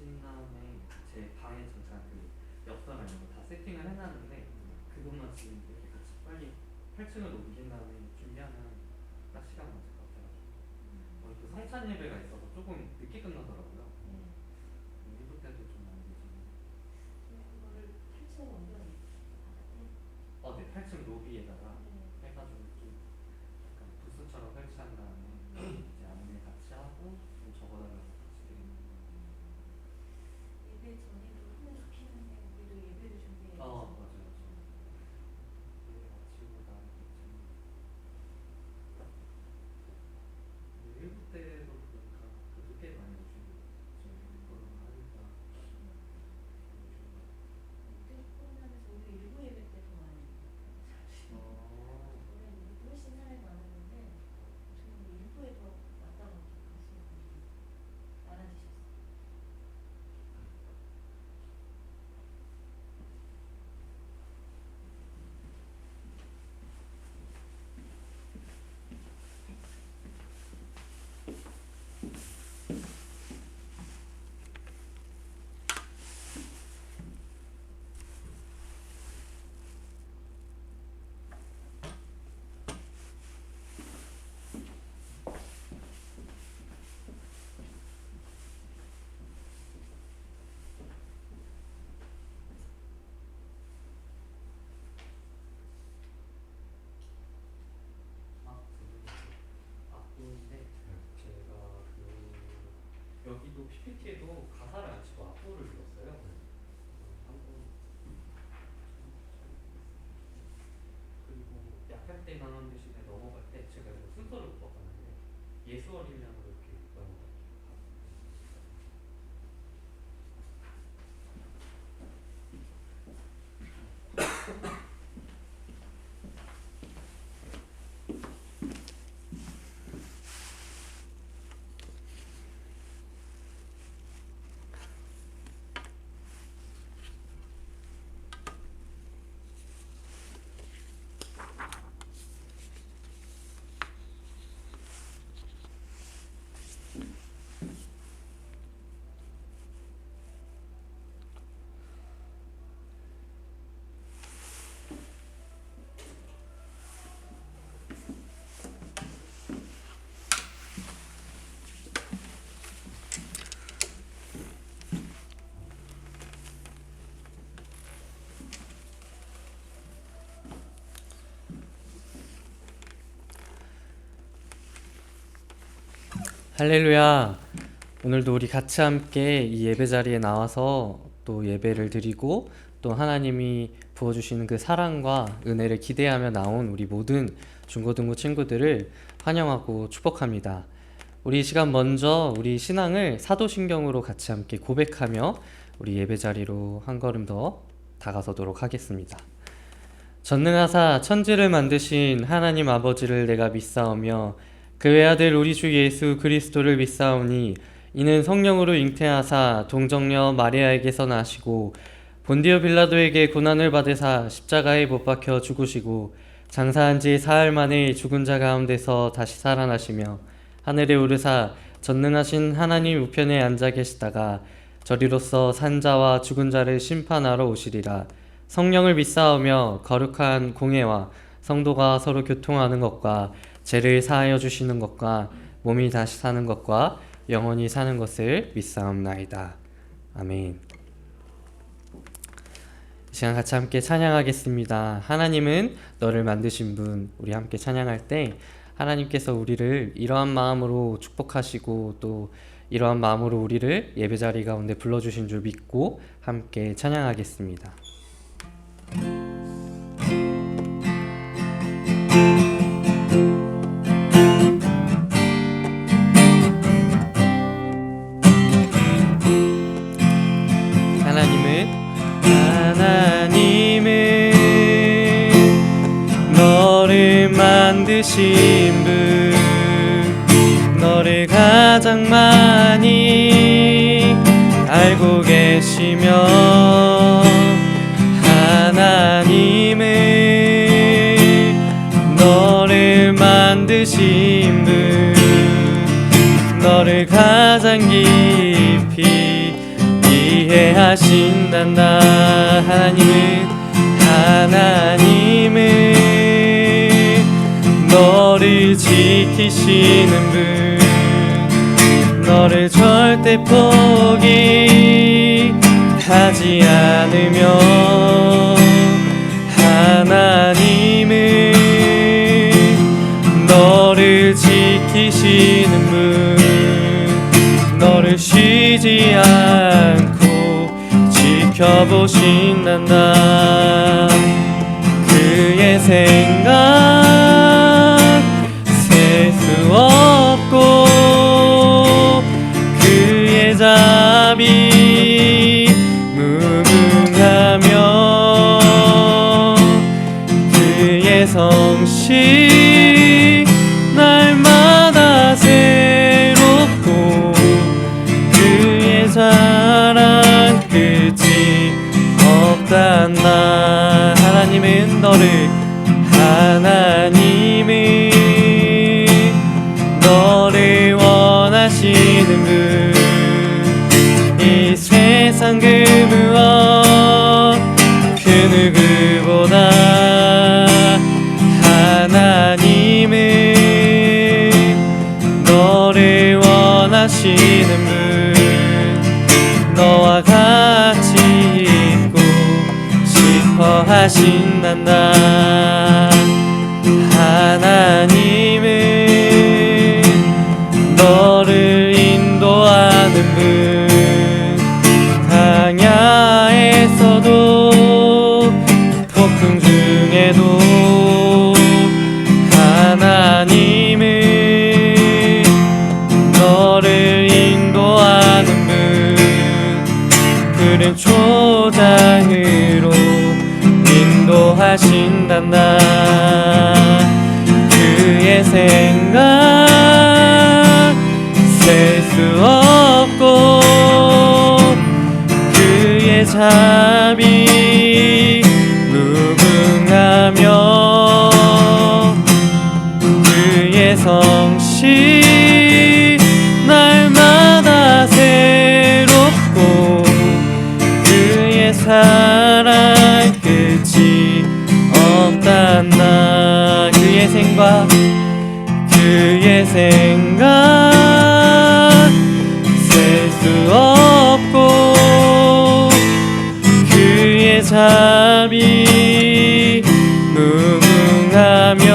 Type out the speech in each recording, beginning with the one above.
오신 다음에 제 방에 잠깐 그 엽서랑 이런 거 다 세팅을 해놨는데 그것만 지금 이렇게 같이 빨리 8층으로 옮긴 다음에 준비하면 딱 시간 맞을 것 같아요. 오늘 또 성찬 예배가 있어서 조금 늦게 끝나더라고요. 일부 때도 좀 안 되지만. 네, 8층 로비에다가 해가지고 좀 약간 부스처럼 설치한 다음에 이제 안내 같이 하고 좀 적어달라고 같이 드리는 거예요. 예배 전에도 하면 좋겠는데 우리도 예배를 준비해야죠. 맞아요. 예배 마치고 나면 일부 때도 보니까 늦게 많이 오시는 좀 그런 하니까 코로나면서 오늘 일부 예배 때 더 많이 원래 훨씬 사람이 많았는데 저는 일부에 더 왔다 갔다 하시는 분이 많아지셨어요. 악보인데 제가 여기도 PPT에도 가사를 안 치고 악보를 들었어요. 한번 그리고 약할 때 강한 대신에 넘어갈 때 제가 이거 순서를 못 바꿨는데 예수 어린 양으로 이렇게 넘어갈게요. 할렐루야. 오늘도 우리 같이 함께 이 예배 자리에 나와서 또 예배를 드리고 또 하나님이 부어주시는 그 사랑과 은혜를 기대하며 나온 우리 모든 중고등부 친구들을 환영하고 축복합니다. 우리 이 시간 먼저 우리 신앙을 사도신경으로 같이 함께 고백하며 우리 예배 자리로 한 걸음 더 다가서도록 하겠습니다. 전능하사 천지를 만드신 하나님 아버지를 내가 믿사오며 그 외아들 우리 주 예수 그리스도를 믿사오니 이는 성령으로 잉태하사 동정녀 마리아에게서 나시고 본디오 빌라도에게 고난을 받으사 십자가에 못 박혀 죽으시고 장사한 지 사흘 만에 죽은 자 가운데서 다시 살아나시며 하늘에 오르사 전능하신 하나님 우편에 앉아 계시다가 저리로서 산 자와 죽은 자를 심판하러 오시리라. 성령을 믿사오며 거룩한 공회와 성도가 서로 교통하는 것과 죄를 사하여 주시는 것과 몸이 다시 사는 것과 영원히 사는 것을 믿사옵나이다. 아멘. 이 시간 같이 함께 찬양하겠습니다. 하나님은 너를 만드신 분. 우리 함께 찬양할 때 하나님께서 우리를 이러한 마음으로 축복하시고 또 이러한 마음으로 우리를 예배자리 가운데 불러주신 줄 믿고 함께 찬양하겠습니다. 하나님은 너를 만드신 분, 너를 가장 많이 알고 계시며 하나님은 너를 만드신 분, 너를 가장 깊이 인도하신단다. 하나님은 너를 지키시는 분, 너를 절대 포기하지 않으며, 하나님은 너를 지키시는 분, 너를 쉬지 않고 지켜보신단다. 그의 생각 셀 수 없고, 그의 자비 무궁하며, 그의 성실 날마다 새롭고, 그의 사랑 끝이 없단다. 하나님은 너를 원하시는 분, 이 세상 그 무엇 그 누구보다 하나님은 너를 원하시는 분, 너와 같이 있고 싶어 하신단다. 하나님은 너를 인도하는 분, 강야에서도 폭풍 중에도 하나님은 너를 인도하는 분, 그는 초장으로 인도하신단다. 그의 생각 셀 수 없고, 그의 자비 무궁하며, 그의 성실 날마다 새롭고, 그의 사랑 끝이 없단다. 그의 생각 셀 수 없고, 그의 자비 무궁하며,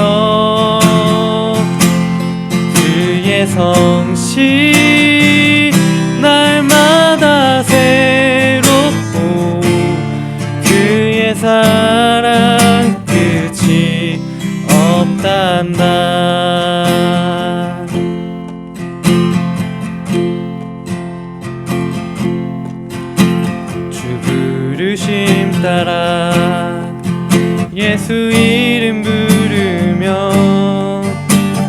그의 성실 날마다 새롭고, 그의 사랑 끝이 없단다. 주 부르심 따라 예수 이름 부르며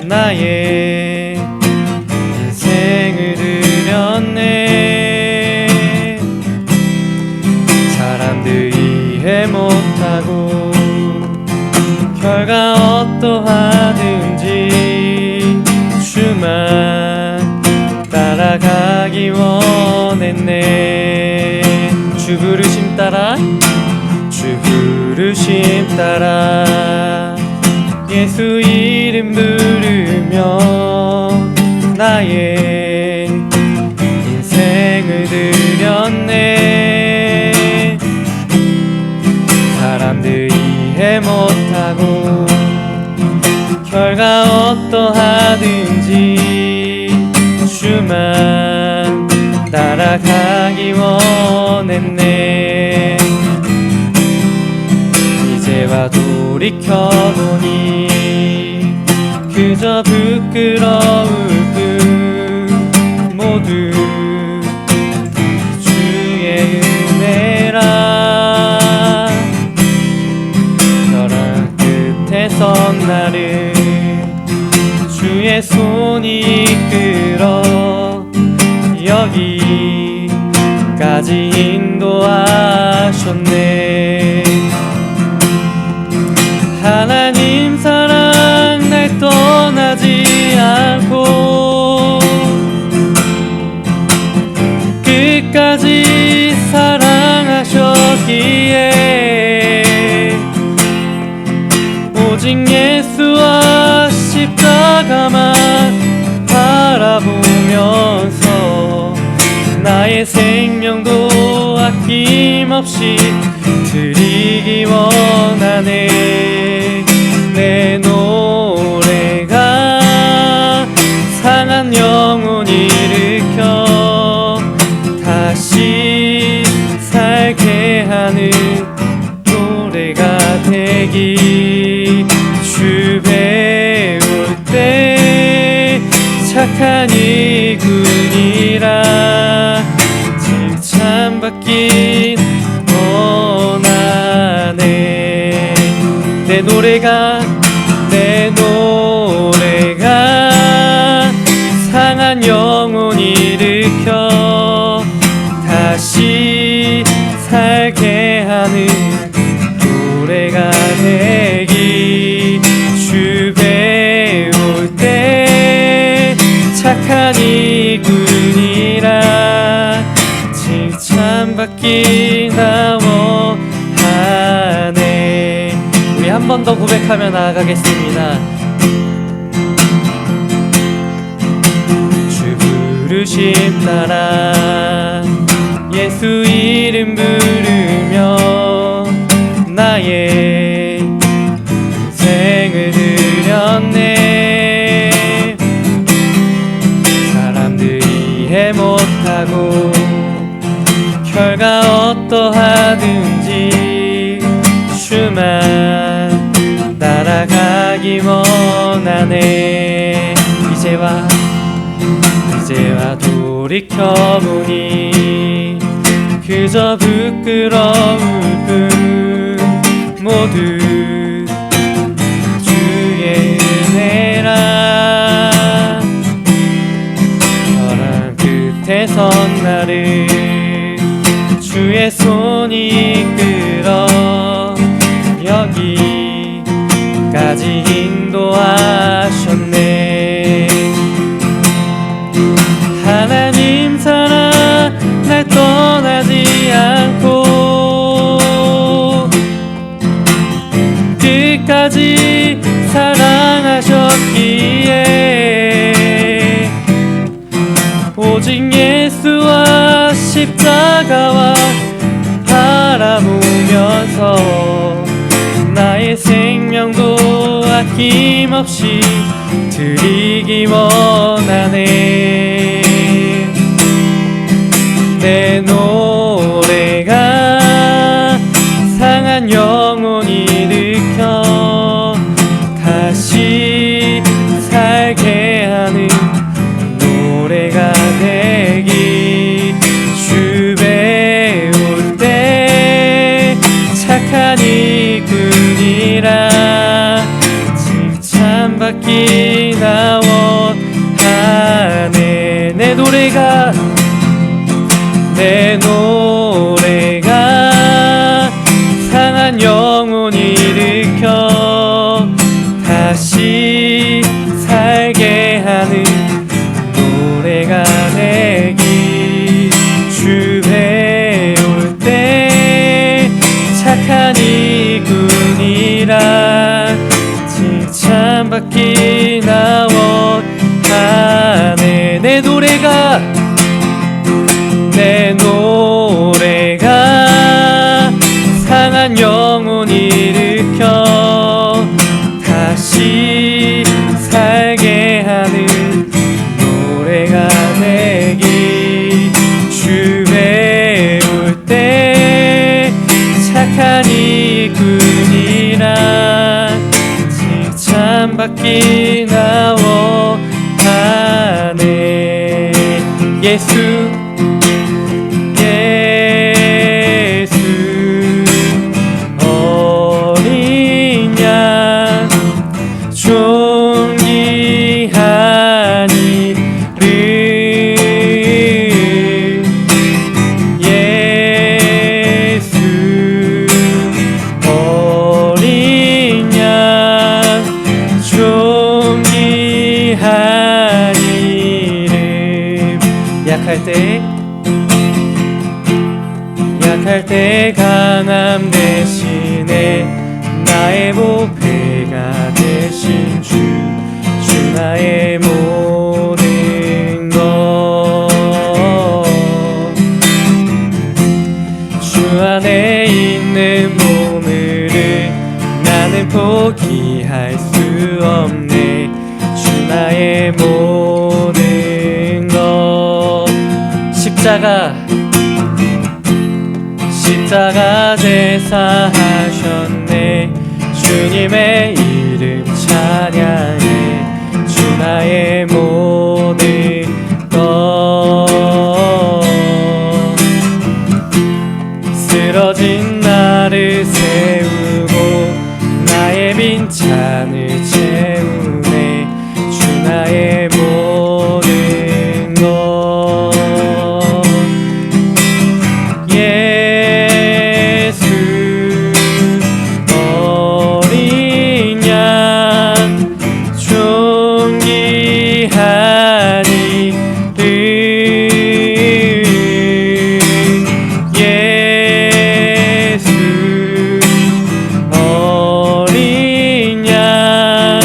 나의 인생을 드렸네. 사람들이 이해 못하고 결과 어떠하든지 주만 따라가기 원했네. 주 부르심 따라 예수 이름 부르며 나의 인생을 드렸네. 사람들 이해 못하고 결과 어떠하든지 주만 따라가기 원했네. 이제와 돌이켜보니 그저 부끄러울 뿐, 모두 주의 은혜라. 벼랑 끝에 선 나를 주의 손이 이끌어 여기까지 인도하셨네. 하나님 사랑 날 떠나지 않고 끝까지 사랑 나의 생명도 아낌없이 드리기 원하네. 내 노래가 상한 영혼 일으켜 다시 살게 하는 노래가 되기. 주 배울 때 착한 이군이라 칭찬받긴 원하네. 내 노래가 상한 영혼 일으켜 다시 살게 하는 노래가 되기. 주 배울 때 착한 이군이라 칭찬받기 나 원하네. 우리 한 번 더 고백하며 나아가겠습니다. 주 부르심 따라 예수 이름 부르며 나의 인생을 드렸네. 사람들이 이해 못하고 결과 어떠하든지 주만 따라가기 원하네. 이제와 돌이켜보니 그저 부끄러울 뿐. 모두 주의 은혜라. 벼랑 끝에 선 나를 주의 손이 이끌어 여기까지 인도하셨네. 하나님 사랑 날 떠나지 않고 끝까지 사랑하셨기에 오직 예수와 십자가와 바라보면서 나의 생명도 아낌없이 드리기 원하네. 내 노래가 상한 영혼 일으켜 다시 살게 하는 노래가 되기. 주 배울 때 착한 이군이라 칭찬받기 나 원하네. 내 노래가 상한 영혼 일으켜 다시 살게 하는 노래가 되기. 주 배울 때 착한 이군이라 칭찬받기 나 원하네. 내 노래가 상한 영혼 일으켜 다시 살게 하는 노래가 되기. 주 배울 때 착한 이군이라 칭찬받기 나 원하네. 예수 어린 양 존귀한 이름 예수 어린 양 존귀한 이름. 약할 때 강함 대신에 나의 보배가 되신 주 나의 모든 것 안에 있는 보물을 나는 포기할 수 없네. 주 나의 모든 것. 십자가 제사하셨네. 주님의 이름 찬양해. 주 나의 모든 것. 쓰러진 나를 세우고 나의 빈찬을 채우네. 주 나의 모든 것. 예수 어린 양 존귀한 이름. 예수 어린 양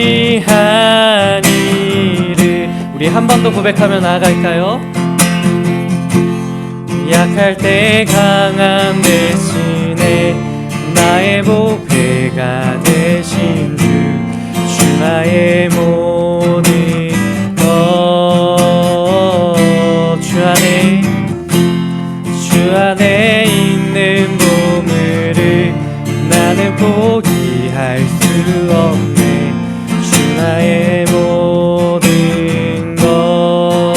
존귀한 이름. 우리 한 번 더 고백하며 나아갈까요? 약할 때 강함 대신에 나의 보배가 되신 주. 주 나의 모든 것. 주 안에 있는 보물을 나는 포기할 수 없네. 주 나의 모든 것.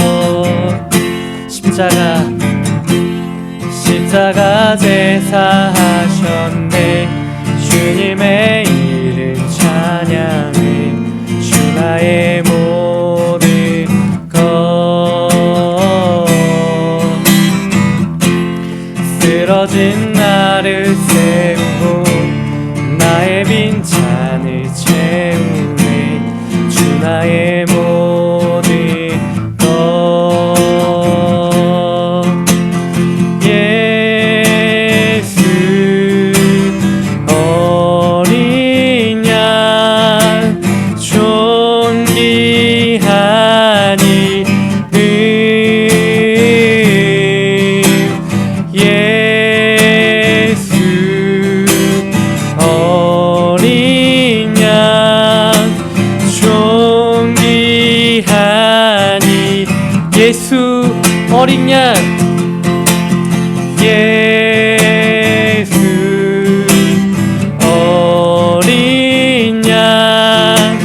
십자가 제사하셨네. 주님의 이름 찬양해. 주 나의 모든 것. 쓰러진 나를 세우고 나의 빈찬을 채우네. 주 나의 모든 것. 예수 어린 양 존귀한 이름. 예수 어린 양 존귀한 이. 예수 어린 양. 예수 어린 양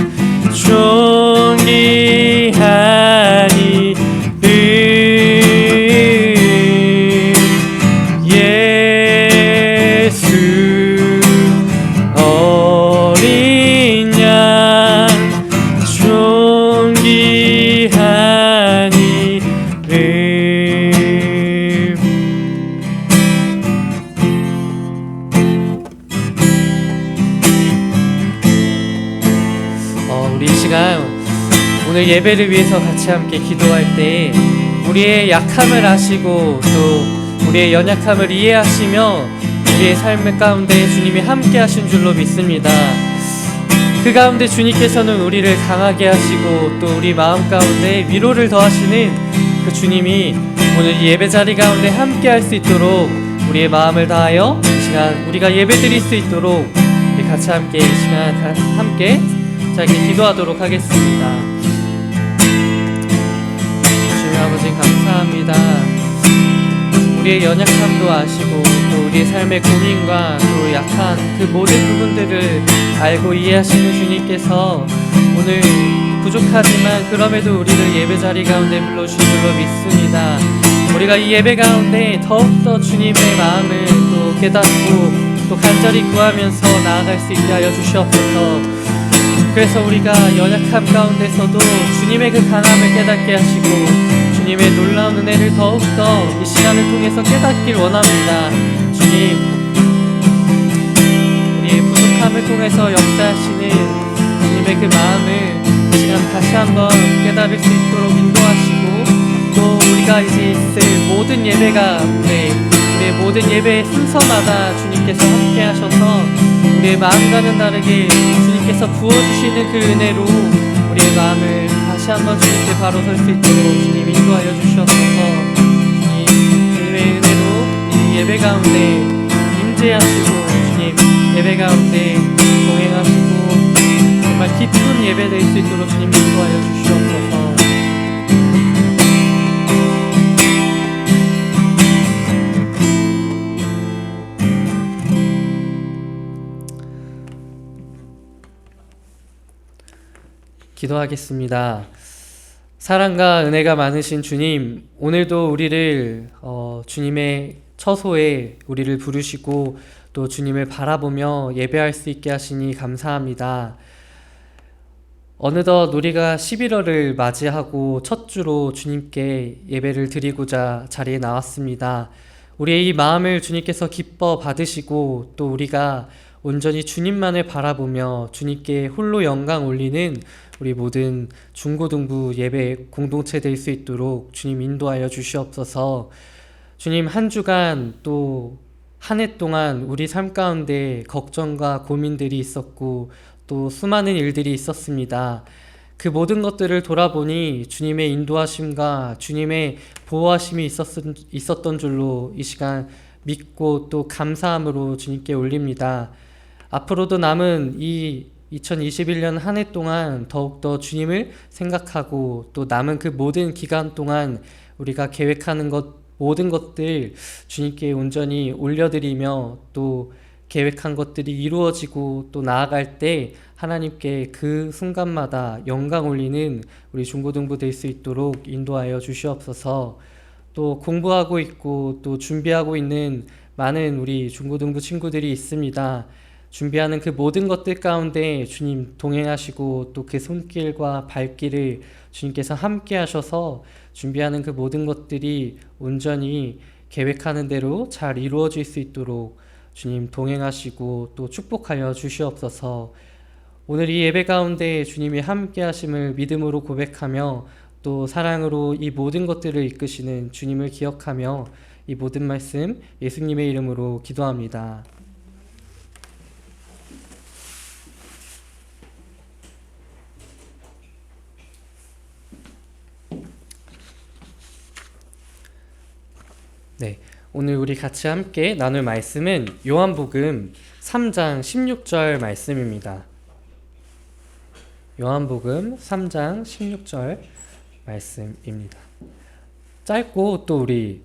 존귀한 이름. 예수 어린 양 존귀한 이름. 우리 이 시간 오늘 예배를 위해서 같이 함께 기도할 때 우리의 약함을 아시고 또 우리의 연약함을 이해하시며 우리의 삶 가운데 주님이 함께 하신 줄로 믿습니다. 그 가운데 주님께서는 우리를 강하게 하시고 또 우리 마음 가운데 위로를 더하시는 그 주님이 오늘 이 예배 자리 가운데 함께 할 수 있도록 우리의 마음을 다하여 이 시간 우리가 예배 드릴 수 있도록 우리 같이 함께 이 시간 함께 짧게 기도하도록 하겠습니다. 주님 아버지 감사합니다. 우리의 연약함도 아시고 또 우리의 삶의 고민과 또 약한 그 모든 부분들을 알고 이해하시는 주님께서 오늘 부족하지만 그럼에도 우리를 예배 자리 가운데 불러주신 줄로 믿습니다. 우리가 이 예배 가운데 더욱더 주님의 마음을 또 깨닫고 또 간절히 구하면서 나아갈 수 있게 하여 주시옵소서. 그래서 우리가 연약함 가운데서도 주님의 그 강함을 깨닫게 하시고 주님의 놀라운 은혜를 더욱더 이 시간을 통해서 깨닫길 원합니다. 주님, 우리의 부족함을 통해서 역사하시는 주님의 그 마음을 이 시간 다시 한번 깨달을 수 있도록 인도하시고 또 우리가 이제 있을 모든 예배가 우리의 모든 예배의 순서마다 주님께서 함께 하셔서 우리의 마음과는 다르게 주님께서 부어주시는 그 은혜로 우리의 마음을 다시 한번 주님께 바로 설 수 있도록 주님 인도하여 주시옵소서. 주님, 주님의 기도하겠습니다. 사랑과 은혜가 많으신 주님, 오늘도 우리를 주님의 처소에 우리를 부르시고 또 주님을 바라보며 예배할 수 있게 하시니 감사합니다. 어느덧 우리가 11월을 맞이하고 첫 주로 주님께 예배를 드리고자 자리에 나왔습니다. 우리의 이 마음을 주님께서 기뻐 받으시고 또 우리가 온전히 주님만을 바라보며 주님께 홀로 영광 올리는 우리 모든 중고등부 예배 공동체 될 수 있도록 주님 인도하여 주시옵소서. 주님, 한 주간 또 한 해 동안 우리 삶 가운데 걱정과 고민들이 있었고 또 수많은 일들이 있었습니다. 그 모든 것들을 돌아보니 주님의 인도하심과 주님의 보호하심이 있었던 줄로 이 시간 믿고 또 감사함으로 주님께 올립니다. 앞으로도 남은 이 2021년 한 해 동안 더욱더 주님을 생각하고 또 남은 그 모든 기간 동안 우리가 계획하는 모든 것들 주님께 온전히 올려드리며 또 계획한 것들이 이루어지고 또 나아갈 때 하나님께 그 순간마다 영광 올리는 우리 중고등부 될 수 있도록 인도하여 주시옵소서. 또 공부하고 있고 또 준비하고 있는 많은 우리 중고등부 친구들이 있습니다. 준비하는 그 모든 것들 가운데 주님 동행하시고 또 그 손길과 발길을 주님께서 함께 하셔서 준비하는 그 모든 것들이 온전히 계획하는 대로 잘 이루어질 수 있도록 주님 동행하시고 또 축복하여 주시옵소서. 오늘 이 예배 가운데 주님이 함께 하심을 믿음으로 고백하며 또 사랑으로 이 모든 것들을 이끄시는 주님을 기억하며 이 모든 말씀 예수님의 이름으로 기도합니다. 네, 오늘 우리 같이 함께 나눌 말씀은 요한복음 3장 16절 말씀입니다. 요한복음 3장 16절 말씀입니다. 짧고 또 우리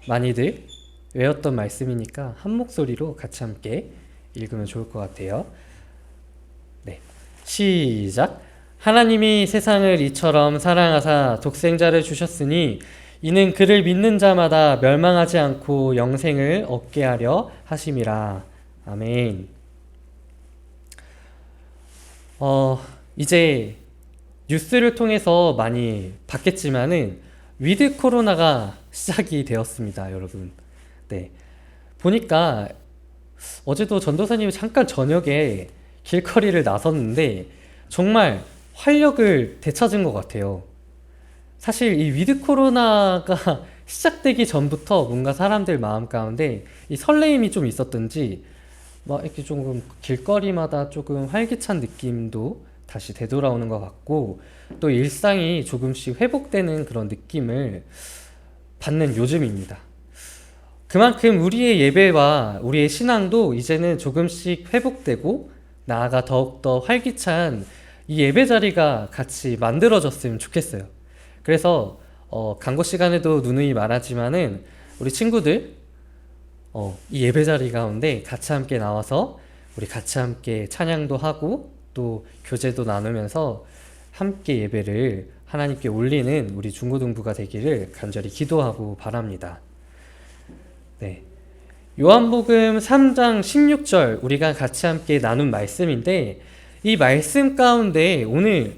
많이들 외웠던 말씀이니까 한 목소리로 같이 함께 읽으면 좋을 것 같아요. 네, 시작. 하나님이 세상을 이처럼 사랑하사 독생자를 주셨으니 이는 그를 믿는 자마다 멸망하지 않고 영생을 얻게 하려 하심이라. 아멘. 이제 뉴스를 통해서 많이 봤겠지만은 위드 코로나가 시작이 되었습니다, 여러분. 네. 보니까 어제도 전도사님이 잠깐 저녁에 길거리를 나섰는데 정말 활력을 되찾은 것 같아요. 사실 이 위드 코로나가 시작되기 전부터 뭔가 사람들 마음 가운데 이 설레임이 좀 있었던지 막 이렇게 조금 길거리마다 조금 활기찬 느낌도 다시 되돌아오는 것 같고 또 일상이 조금씩 회복되는 그런 느낌을 받는 요즘입니다. 그만큼 우리의 예배와 우리의 신앙도 이제는 조금씩 회복되고 나아가 더욱더 활기찬 이 예배 자리가 같이 만들어졌으면 좋겠어요. 그래서 강거 시간에도 누누이 말하지만은 우리 친구들 이 예배 자리 가운데 같이 함께 나와서 우리 같이 함께 찬양도 하고 또 교제도 나누면서 함께 예배를 하나님께 올리는 우리 중고등부가 되기를 간절히 기도하고 바랍니다. 네. 요한복음 3장 16절 우리가 같이 함께 나눈 말씀인데 이 말씀 가운데 오늘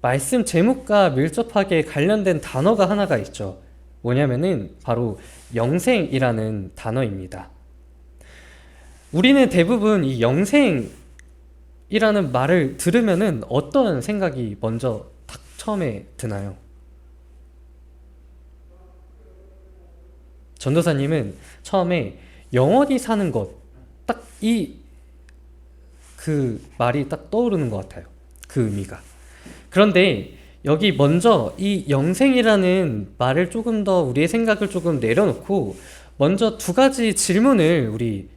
말씀 제목과 밀접하게 관련된 단어가 하나가 있죠. 뭐냐면은 바로 영생이라는 단어입니다. 우리는 대부분 이 영생이라는 말을 들으면은 어떤 생각이 먼저 딱 처음에 드나요? 전도사님은 처음에 영원히 사는 것, 딱 그 말이 딱 떠오르는 것 같아요. 그 의미가. 그런데 여기 먼저 이 영생이라는 말을 조금 더 우리의 생각을 조금 내려놓고 먼저 두 가지 질문을 우리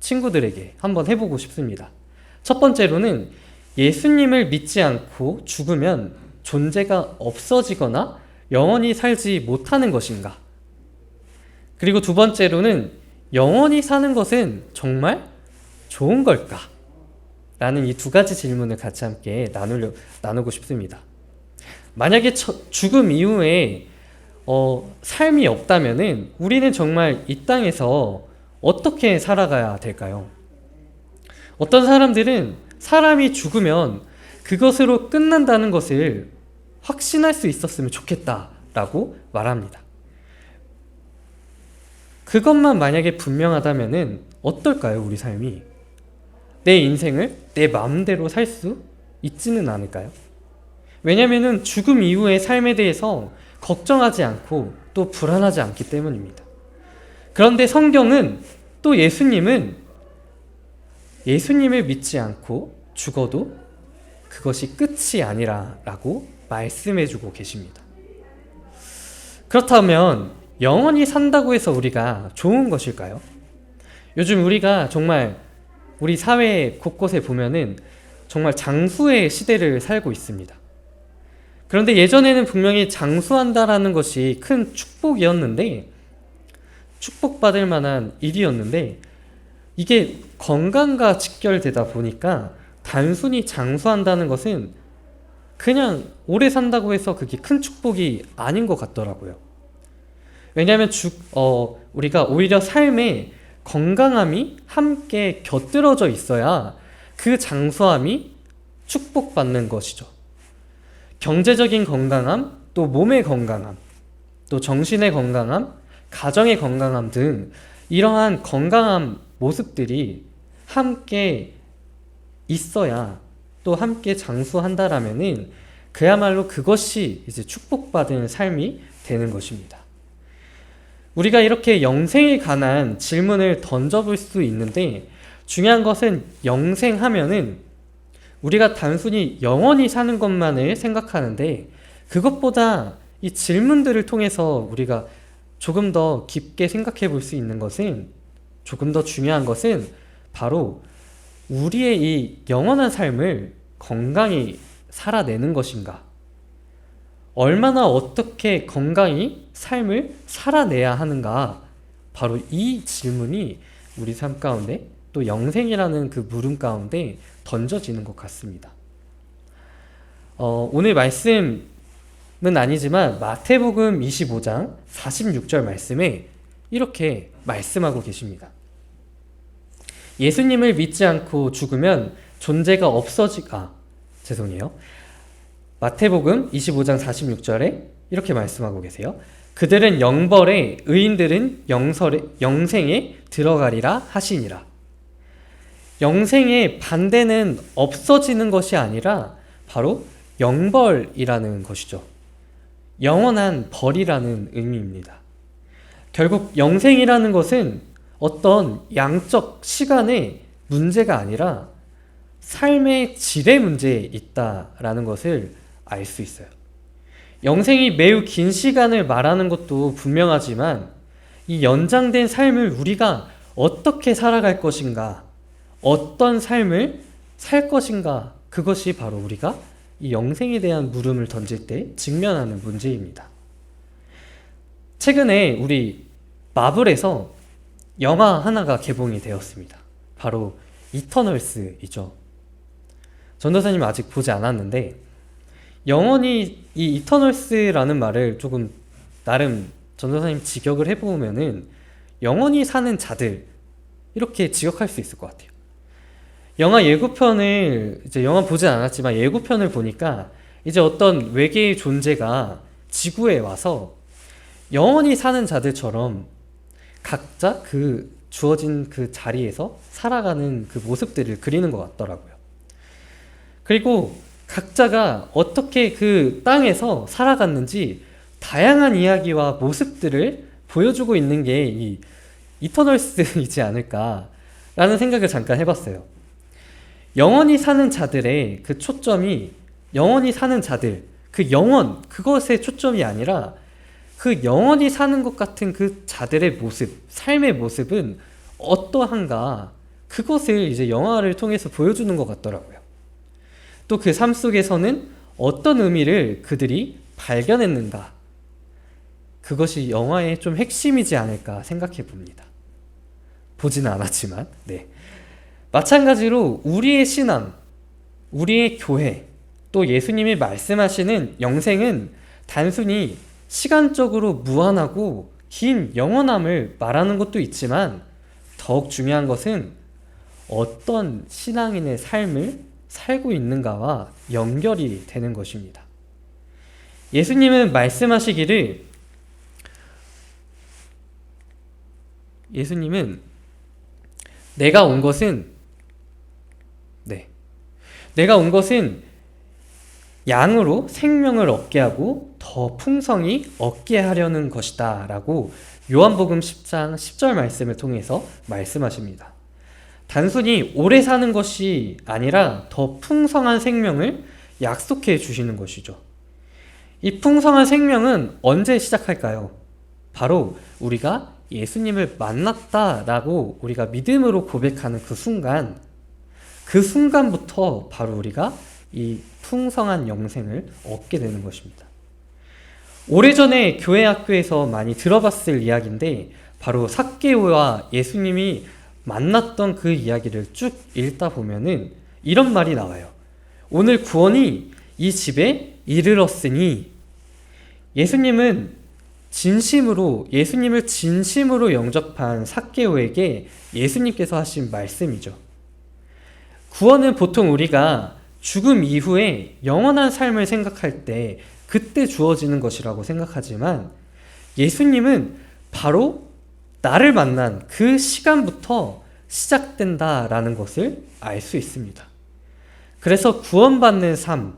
친구들에게 한번 해보고 싶습니다. 첫 번째로는 예수님을 믿지 않고 죽으면 존재가 없어지거나 영원히 살지 못하는 것인가? 그리고 두 번째로는 영원히 사는 것은 정말 좋은 걸까? 라는 이 두 가지 질문을 같이 함께 나누고 싶습니다. 만약에 죽음 이후에 삶이 없다면은 우리는 정말 이 땅에서 어떻게 살아가야 될까요? 어떤 사람들은 사람이 죽으면 그것으로 끝난다는 것을 확신할 수 있었으면 좋겠다라고 말합니다. 그것만 만약에 분명하다면은 어떨까요, 우리 삶이? 내 인생을 내 마음대로 살 수 있지는 않을까요? 왜냐면은 죽음 이후의 삶에 대해서 걱정하지 않고 또 불안하지 않기 때문입니다. 그런데 성경은 또 예수님을 믿지 않고 죽어도 그것이 끝이 아니라 라고 말씀해주고 계십니다. 그렇다면 영원히 산다고 해서 우리가 좋은 것일까요? 요즘 우리가 정말 우리 사회 곳곳에 보면은 정말 장수의 시대를 살고 있습니다. 그런데 예전에는 분명히 장수한다라는 것이 큰 축복이었는데, 축복받을 만한 일이었는데, 이게 건강과 직결되다 보니까 단순히 장수한다는 것은 그냥 오래 산다고 해서 그게 큰 축복이 아닌 것 같더라고요. 왜냐하면 우리가 오히려 삶에 건강함이 함께 곁들여져 있어야 그 장수함이 축복받는 것이죠. 경제적인 건강함, 또 몸의 건강함, 또 정신의 건강함, 가정의 건강함 등 이러한 건강한 모습들이 함께 있어야 또 함께 장수한다라면은 그야말로 그것이 이제 축복받은 삶이 되는 것입니다. 우리가 이렇게 영생에 관한 질문을 던져볼 수 있는데, 중요한 것은 영생하면은 우리가 단순히 영원히 사는 것만을 생각하는데, 그것보다 이 질문들을 통해서 우리가 조금 더 깊게 생각해 볼 수 있는 것은, 조금 더 중요한 것은 바로 우리의 이 영원한 삶을 건강히 살아내는 것인가, 얼마나 어떻게 건강히 삶을 살아내야 하는가, 바로 이 질문이 우리 삶 가운데 또 영생이라는 그 물음 가운데 던져지는 것 같습니다. 오늘 말씀은 아니지만 마태복음 25장 46절 말씀에 이렇게 말씀하고 계십니다. 예수님을 믿지 않고 죽으면 존재가 마태복음 25장 46절에 이렇게 말씀하고 계세요. 그들은 영벌에, 의인들은 영생에 들어가리라 하시니라. 영생의 반대는 없어지는 것이 아니라 바로 영벌이라는 것이죠. 영원한 벌이라는 의미입니다. 결국 영생이라는 것은 어떤 양적 시간의 문제가 아니라 삶의 질의 문제에 있다라는 것을 알 수 있어요. 영생이 매우 긴 시간을 말하는 것도 분명하지만 이 연장된 삶을 우리가 어떻게 살아갈 것인가, 어떤 삶을 살 것인가, 그것이 바로 우리가 이 영생에 대한 물음을 던질 때 직면하는 문제입니다. 최근에 우리 마블에서 영화 하나가 개봉이 되었습니다. 바로 이터널스이죠. 전도사님 아직 보지 않았는데, 영원히 이 이터널스라는 말을 조금 나름 전도사님 직역을 해보면은 영원히 사는 자들, 이렇게 직역할 수 있을 것 같아요. 영화 예고편을, 이제 영화 보진 않았지만 예고편을 보니까 이제 어떤 외계의 존재가 지구에 와서 영원히 사는 자들처럼 각자 그 주어진 그 자리에서 살아가는 그 모습들을 그리는 것 같더라고요. 그리고 각자가 어떻게 그 땅에서 살아갔는지 다양한 이야기와 모습들을 보여주고 있는 게 이 이터널스이지 않을까라는 생각을 잠깐 해봤어요. 영원히 사는 자들의 그 초점이 영원히 사는 자들, 그 영원, 그것에 초점이 아니라 그 영원히 사는 것 같은 그 자들의 모습, 삶의 모습은 어떠한가, 그것을 이제 영화를 통해서 보여주는 것 같더라고요. 또 그 삶 속에서는 어떤 의미를 그들이 발견했는가, 그것이 영화의 좀 핵심이지 않을까 생각해 봅니다. 보지는 않았지만, 네. 마찬가지로 우리의 신앙, 우리의 교회, 또 예수님이 말씀하시는 영생은 단순히 시간적으로 무한하고 긴 영원함을 말하는 것도 있지만 더욱 중요한 것은 어떤 신앙인의 삶을 살고 있는가와 연결이 되는 것입니다. 예수님은 말씀하시기를 내가 온 것은 양으로 생명을 얻게 하고 더 풍성히 얻게 하려는 것이다 라고 요한복음 10장 10절 말씀을 통해서 말씀하십니다. 단순히 오래 사는 것이 아니라 더 풍성한 생명을 약속해 주시는 것이죠. 이 풍성한 생명은 언제 시작할까요? 바로 우리가 예수님을 만났다라고 우리가 믿음으로 고백하는 그 순간부터 바로 우리가 이 풍성한 영생을 얻게 되는 것입니다. 오래전에 교회 학교에서 많이 들어봤을 이야기인데 바로 삭개오와 예수님이 만났던 그 이야기를 쭉 읽다 보면은 이런 말이 나와요. 오늘 구원이 이 집에 이르렀으니 예수님을 진심으로 영접한 삭개오에게 예수님께서 하신 말씀이죠. 구원은 보통 우리가 죽음 이후에 영원한 삶을 생각할 때 그때 주어지는 것이라고 생각하지만 예수님은 바로 나를 만난 그 시간부터 시작된다라는 것을 알 수 있습니다. 그래서 구원받는 삶,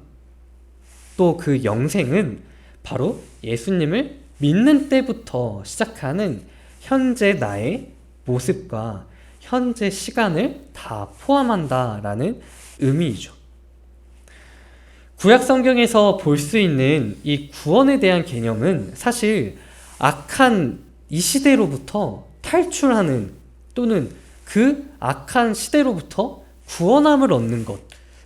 또 그 영생은 바로 예수님을 믿는 때부터 시작하는 현재 나의 모습과 현재 시간을 다 포함한다라는 의미이죠. 구약 성경에서 볼 수 있는 이 구원에 대한 개념은 사실 악한 이 시대로부터 탈출하는 또는 그 악한 시대로부터 구원함을 얻는 것.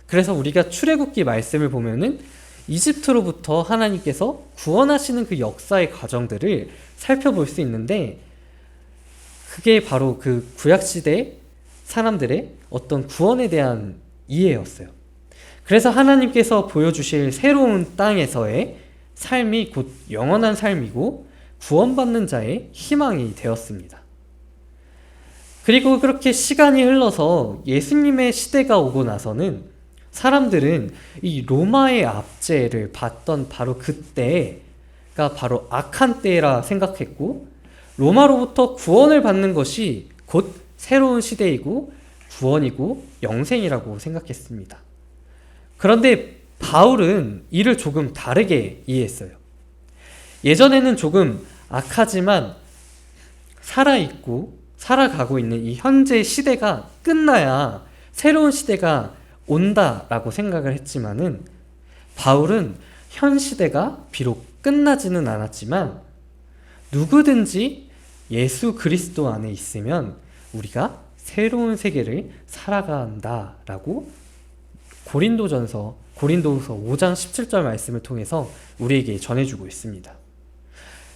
그래서 우리가 출애굽기 말씀을 보면은 이집트로부터 하나님께서 구원하시는 그 역사의 과정들을 살펴볼 수 있는데 그게 바로 그 구약시대 사람들의 어떤 구원에 대한 이해였어요. 그래서 하나님께서 보여주실 새로운 땅에서의 삶이 곧 영원한 삶이고 구원받는 자의 희망이 되었습니다. 그리고 그렇게 시간이 흘러서 예수님의 시대가 오고 나서는 사람들은 이 로마의 압제를 받던 바로 그때가 바로 악한 때라 생각했고 로마로부터 구원을 받는 것이 곧 새로운 시대이고 구원이고 영생이라고 생각했습니다. 그런데 바울은 이를 조금 다르게 이해했어요. 예전에는 조금 악하지만 살아가고 있는 이 현재 시대가 끝나야 새로운 시대가 온다라고 생각을 했지만은 바울은 현 시대가 비록 끝나지는 않았지만 누구든지 예수 그리스도 안에 있으면 우리가 새로운 세계를 살아간다라고 고린도서 5장 17절 말씀을 통해서 우리에게 전해주고 있습니다.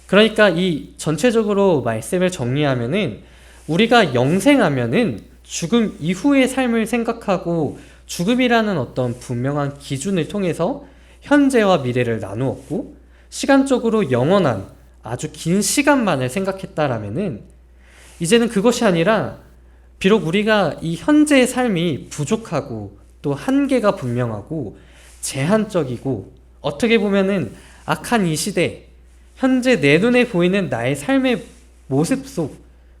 그러니까 이 전체적으로 말씀을 정리하면은 우리가 영생하면은 죽음 이후의 삶을 생각하고 죽음이라는 어떤 분명한 기준을 통해서 현재와 미래를 나누었고 시간적으로 영원한 아주 긴 시간만을 생각했다라면은 이제는 그것이 아니라 비록 우리가 이 현재의 삶이 부족하고 또 한계가 분명하고 제한적이고 어떻게 보면은 악한 이 시대 현재 내 눈에 보이는 나의 삶의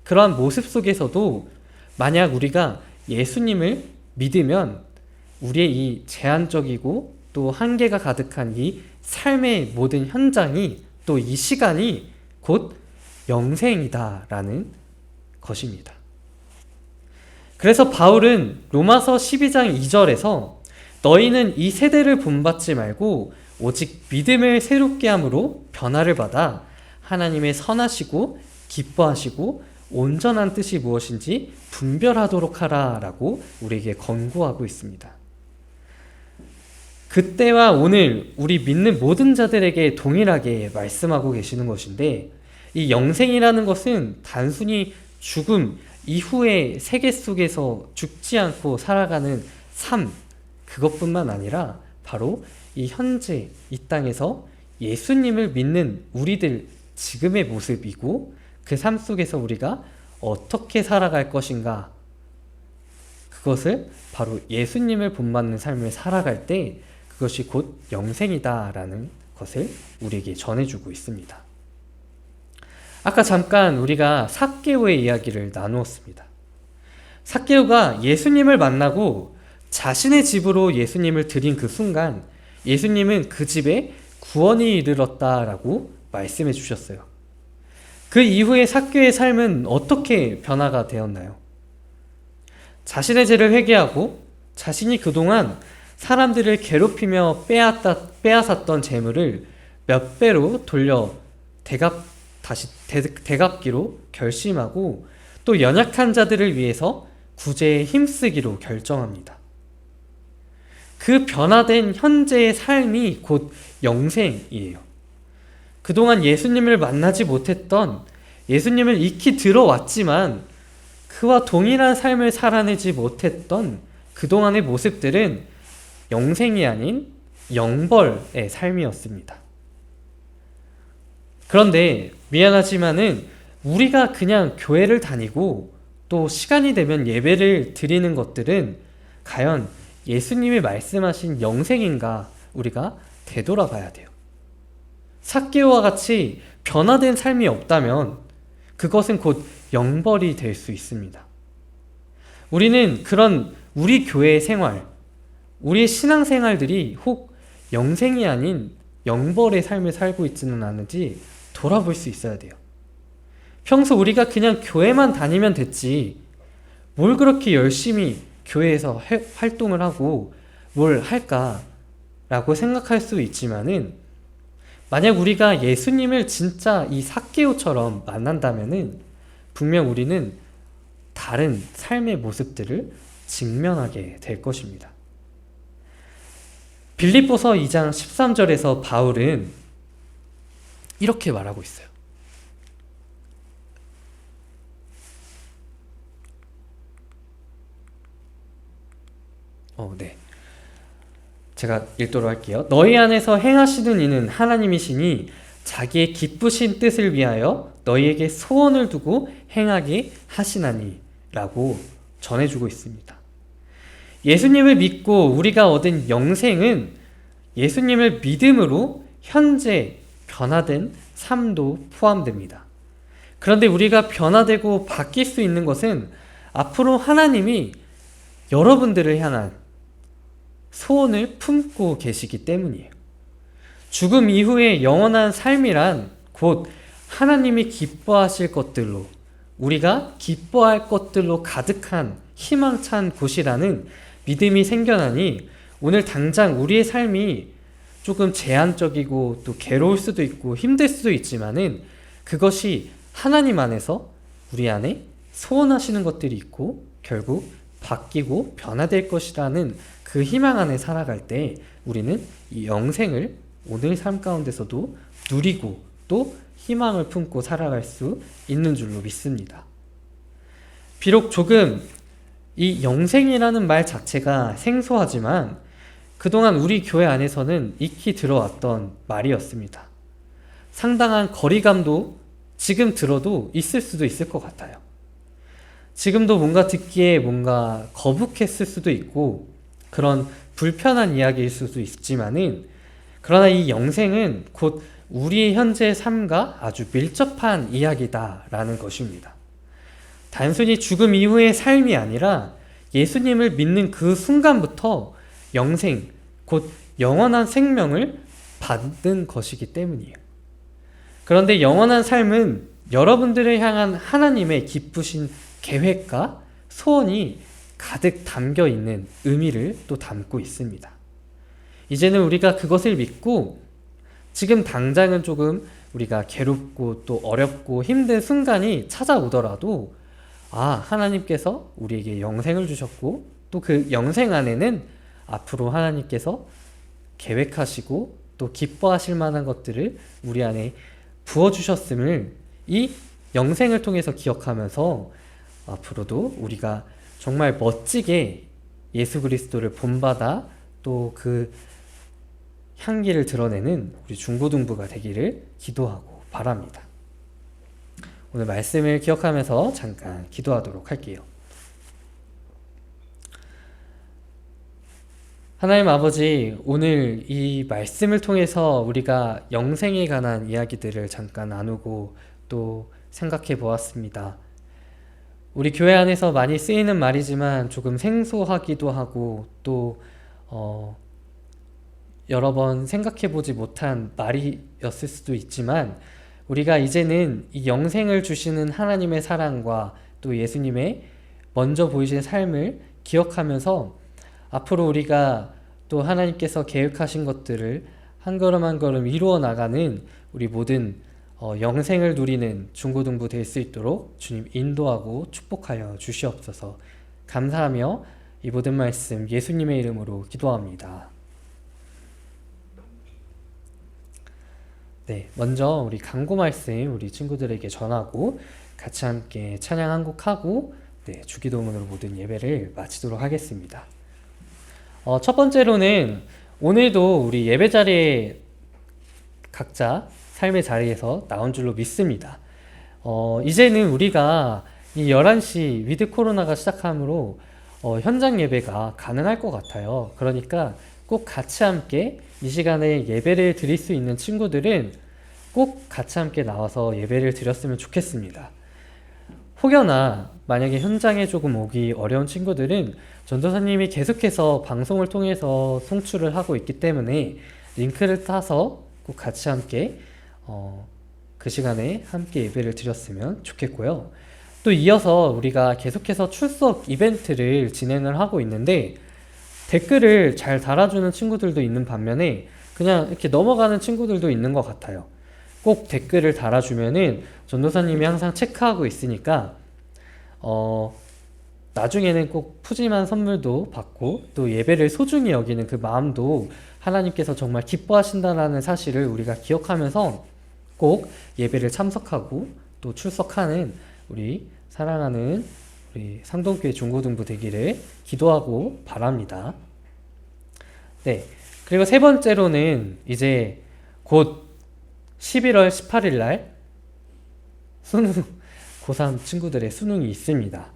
그러한 모습 속에서도 만약 우리가 예수님을 믿으면 우리의 이 제한적이고 또 한계가 가득한 이 삶의 모든 현장이 또 이 시간이 곧 영생이다라는 것입니다. 그래서 바울은 로마서 12장 2절에서 너희는 이 세대를 본받지 말고 오직 믿음을 새롭게 함으로 변화를 받아 하나님의 선하시고 기뻐하시고 온전한 뜻이 무엇인지 분별하도록 하라라고 우리에게 권고하고 있습니다. 그때와 오늘 우리 믿는 모든 자들에게 동일하게 말씀하고 계시는 것인데 이 영생이라는 것은 단순히 죽음 이후의 세계 속에서 죽지 않고 살아가는 삶, 그것뿐만 아니라 바로 이 현재 이 땅에서 예수님을 믿는 우리들 지금의 모습이고, 그 삶 속에서 우리가 어떻게 살아갈 것인가, 그것을 바로 예수님을 본받는 삶을 살아갈 때 그것이 곧 영생이다라는 것을 우리에게 전해주고 있습니다. 아까 잠깐 우리가 삭개오의 이야기를 나누었습니다. 삭개오가 예수님을 만나고 자신의 집으로 예수님을 드린 그 순간 예수님은 그 집에 구원이 이르렀다라고 말씀해 주셨어요. 그 이후에 삭개오의 삶은 어떻게 변화가 되었나요? 자신의 죄를 회개하고 자신이 그동안 사람들을 괴롭히며 빼앗았던 재물을 몇 배로 돌려 되갚기로 결심하고, 또 연약한 자들을 위해서 구제에 힘쓰기로 결정합니다. 그 변화된 현재의 삶이 곧 영생이에요. 그동안 예수님을 만나지 못했던, 예수님을 익히 들어왔지만 그와 동일한 삶을 살아내지 못했던 그동안의 모습들은 영생이 아닌 영벌의 삶이었습니다. 그런데 미안하지만은 우리가 그냥 교회를 다니고 또 시간이 되면 예배를 드리는 것들은 과연 예수님이 말씀하신 영생인가, 우리가 되돌아봐야 돼요. 삭개오와 같이 변화된 삶이 없다면 그것은 곧 영벌이 될 수 있습니다. 우리는 그런 우리 교회의 생활, 우리의 신앙생활들이 혹 영생이 아닌 영벌의 삶을 살고 있지는 않은지 돌아볼 수 있어야 돼요. 평소 우리가 그냥 교회만 다니면 됐지 뭘 그렇게 열심히 교회에서 활동을 하고 뭘 할까라고 생각할 수 있지만은, 만약 우리가 예수님을 진짜 이 삭개오처럼 만난다면은 분명 우리는 다른 삶의 모습들을 직면하게 될 것입니다. 빌립보서 2장 13절에서 바울은 이렇게 말하고 있어요. 네. 제가 읽도록 할게요. 너희 안에서 행하시는 이는 하나님이시니 자기의 기쁘신 뜻을 위하여 너희에게 소원을 두고 행하게 하시나니 라고 전해주고 있습니다. 예수님을 믿고 우리가 얻은 영생은 예수님을 믿음으로 현재 변화된 삶도 포함됩니다. 그런데 우리가 변화되고 바뀔 수 있는 것은 앞으로 하나님이 여러분들을 향한 소원을 품고 계시기 때문이에요. 죽음 이후의 영원한 삶이란 곧 하나님이 기뻐하실 것들로, 우리가 기뻐할 것들로 가득한 희망찬 곳이라는 믿음이 생겨나니, 오늘 당장 우리의 삶이 조금 제한적이고 또 괴로울 수도 있고 힘들 수도 있지만은 그것이 하나님 안에서 우리 안에 소원하시는 것들이 있고 결국 바뀌고 변화될 것이라는 그 희망 안에 살아갈 때 우리는 이 영생을 오늘 삶 가운데서도 누리고 또 희망을 품고 살아갈 수 있는 줄로 믿습니다. 비록 조금 이 영생이라는 말 자체가 생소하지만 그동안 우리 교회 안에서는 익히 들어왔던 말이었습니다. 상당한 거리감도 지금 들어도 있을 수도 있을 것 같아요. 지금도 뭔가 듣기에 뭔가 거북했을 수도 있고 그런 불편한 이야기일 수도 있지만은, 그러나 이 영생은 곧 우리의 현재 삶과 아주 밀접한 이야기다라는 것입니다. 단순히 죽음 이후의 삶이 아니라 예수님을 믿는 그 순간부터 영생, 곧 영원한 생명을 받는 것이기 때문이에요. 그런데 영원한 삶은 여러분들을 향한 하나님의 기쁘신 계획과 소원이 가득 담겨 있는 의미를 또 담고 있습니다. 이제는 우리가 그것을 믿고 지금 당장은 조금 우리가 괴롭고 또 어렵고 힘든 순간이 찾아오더라도 하나님께서 우리에게 영생을 주셨고 또 그 영생 안에는 앞으로 하나님께서 계획하시고 또 기뻐하실 만한 것들을 우리 안에 부어주셨음을 이 영생을 통해서 기억하면서 앞으로도 우리가 정말 멋지게 예수 그리스도를 본받아 또 그 향기를 드러내는 우리 중고등부가 되기를 기도하고 바랍니다. 오늘 말씀을 기억하면서 잠깐 기도하도록 할게요. 하나님 아버지, 오늘 이 말씀을 통해서 우리가 영생에 관한 이야기들을 잠깐 나누고 또 생각해 보았습니다. 우리 교회 안에서 많이 쓰이는 말이지만 조금 생소하기도 하고 또 여러 번 생각해 보지 못한 말이었을 수도 있지만 우리가 이제는 이 영생을 주시는 하나님의 사랑과 또 예수님의 먼저 보이신 삶을 기억하면서 앞으로 우리가 또 하나님께서 계획하신 것들을 한 걸음 한 걸음 이루어 나가는 우리 모든 영생을 누리는 중고등부 될 수 있도록 주님 인도하고 축복하여 주시옵소서. 감사하며 이 모든 말씀 예수님의 이름으로 기도합니다. 네, 먼저 우리 강구 말씀 우리 친구들에게 전하고 같이 함께 찬양 한 곡 하고 주기도문으로 모든 예배를 마치도록 하겠습니다. 첫 번째로는 오늘도 우리 예배 자리에 각자 삶의 자리에서 나온 줄로 믿습니다. 이제는 우리가 이 11시 위드 코로나가 시작함으로 현장 예배가 가능할 것 같아요. 그러니까 꼭 같이 함께 이 시간에 예배를 드릴 수 있는 친구들은 꼭 같이 함께 나와서 예배를 드렸으면 좋겠습니다. 혹여나 만약에 현장에 조금 오기 어려운 친구들은 전도사님이 계속해서 방송을 통해서 송출을 하고 있기 때문에 링크를 타서 꼭 같이 함께 그 시간에 함께 예배를 드렸으면 좋겠고요. 또 이어서 우리가 계속해서 출석 이벤트를 진행을 하고 있는데 댓글을 잘 달아주는 친구들도 있는 반면에 그냥 이렇게 넘어가는 친구들도 있는 것 같아요. 꼭 댓글을 달아주면은 전도사님이 항상 체크하고 있으니까 나중에는 꼭 푸짐한 선물도 받고 또 예배를 소중히 여기는 그 마음도 하나님께서 정말 기뻐하신다는 사실을 우리가 기억하면서 꼭 예배를 참석하고 또 출석하는 우리 사랑하는 우리 상동교회 중고등부 되기를 기도하고 바랍니다. 네, 그리고 세 번째로는 이제 곧 11월 18일 날 수능 고3 친구들의 수능이 있습니다.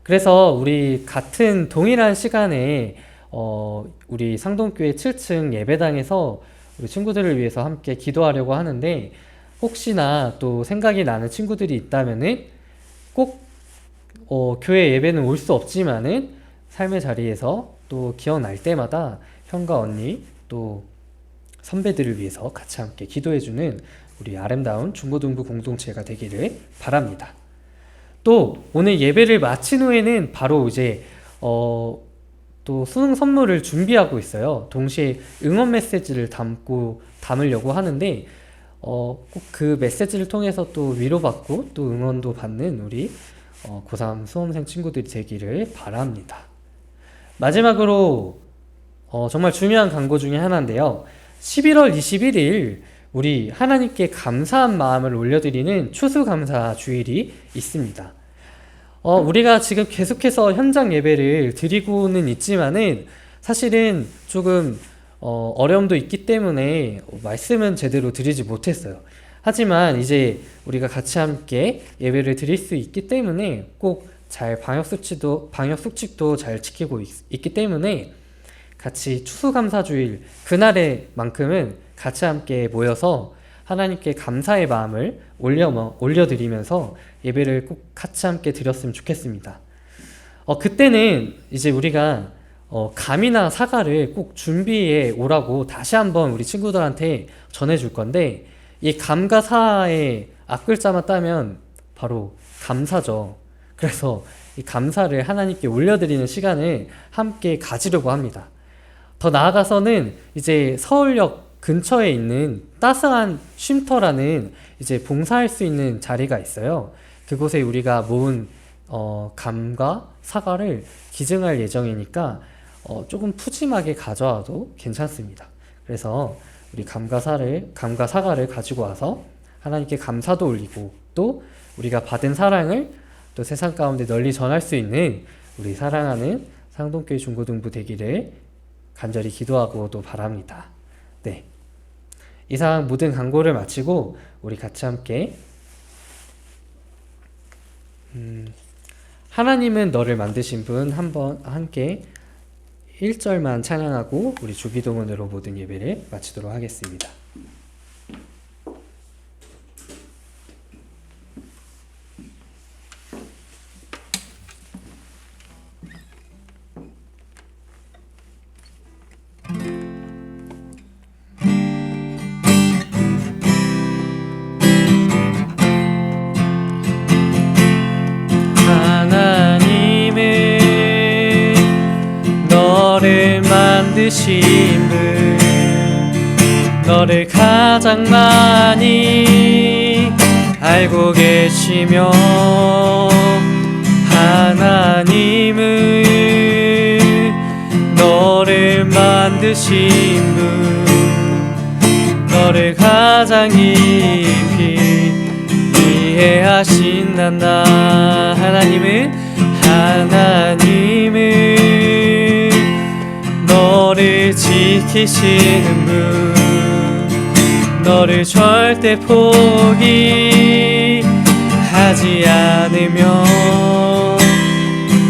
그래서 우리 같은 동일한 시간에 우리 상동교회 7층 예배당에서 우리 친구들을 위해서 함께 기도하려고 하는데 혹시나 또 생각이 나는 친구들이 있다면은 꼭 교회 예배는 올 수 없지만은 삶의 자리에서 또 기억날 때마다 형과 언니 또 선배들을 위해서 같이 함께 기도해주는 우리 아름다운 중고등부 공동체가 되기를 바랍니다. 또 오늘 예배를 마친 후에는 바로 이제 또 수능 선물을 준비하고 있어요. 동시에 응원 메시지를 담으려고 하는데 꼭 그 메시지를 통해서 또 위로받고 또 응원도 받는 우리 고3 수험생 친구들이 되기를 바랍니다. 마지막으로 정말 중요한 광고 중에 하나인데요. 11월 21일 우리 하나님께 감사한 마음을 올려드리는 추수감사 주일이 있습니다. 우리가 지금 계속해서 현장 예배를 드리고는 있지만은 사실은 조금 어려움도 있기 때문에 말씀은 제대로 드리지 못했어요. 하지만 이제 우리가 같이 함께 예배를 드릴 수 있기 때문에 꼭 잘 방역 수칙도 잘 지키고 있기 때문에 같이 추수감사주일 그날에만큼은 같이 함께 모여서 하나님께 감사의 마음을 올려드리면서 예배를 꼭 같이 함께 드렸으면 좋겠습니다. 그때는 이제 우리가 감이나 사과를 꼭 준비해 오라고 다시 한번 우리 친구들한테 전해줄 건데 이 감과 사의 앞글자만 따면 바로 감사죠. 그래서 이 감사를 하나님께 올려드리는 시간을 함께 가지려고 합니다. 더 나아가서는 이제 서울역 근처에 있는 따스한 쉼터라는 이제 봉사할 수 있는 자리가 있어요. 그곳에 우리가 모은 감과 사과를 기증할 예정이니까 조금 푸짐하게 가져와도 괜찮습니다. 그래서 우리 감과 사과를 가지고 와서 하나님께 감사도 올리고 또 우리가 받은 사랑을 또 세상 가운데 널리 전할 수 있는 우리 사랑하는 상동교회 중고등부 되기를 간절히 기도하고 또 바랍니다. 네, 이상 모든 광고를 마치고 우리 같이 함께 하나님은 너를 만드신 분 한번 함께 1절만 찬양하고 우리 주기도문으로 모든 예배를 마치도록 하겠습니다. 너를 만드신 분, 너를 가장 많이 알고 계시며 하나님은 너를 만드신 분, 너를 가장 깊이 이해하신단다. 하나님은 너를 지키시는 분, 너를 절대 포기하지 않으며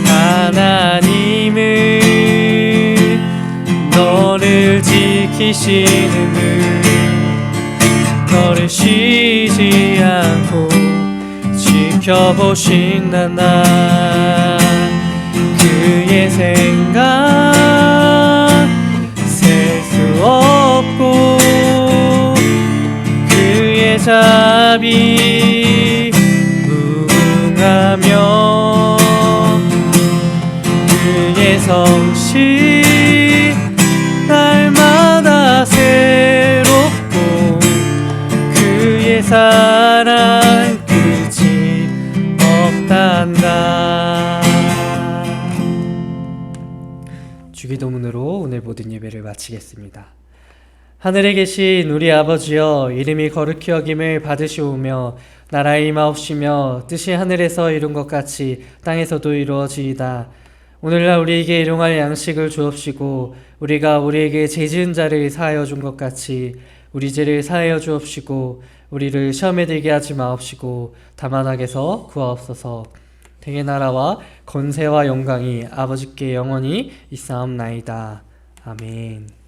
하나님은 너를 지키시는 분, 너를 쉬지 않고 지켜보신단다. 그의 생각 셀 수 없고 그의 자비 무궁하며 그의 성실 날마다 새롭고 그의 사랑 끝이 없단다. 주기도문으로 오늘 모든 예배를 마치겠습니다. 하늘에 계신 우리 아버지여, 이름이 거룩히 여김을 받으시오며 나라의 임하옵시며 뜻이 하늘에서 이룬 것 같이 땅에서도 이루어지이다. 오늘날 우리에게 일용할 양식을 주옵시고 우리가 우리에게 죄 지은 자를 사하여 준 것 같이 우리 죄를 사하여 주옵시고 우리를 시험에 들게 하지 마옵시고 다만 악에서 구하옵소서. 대의 나라와 권세와 영광이 아버지께 영원히 있사옵나이다. 아멘.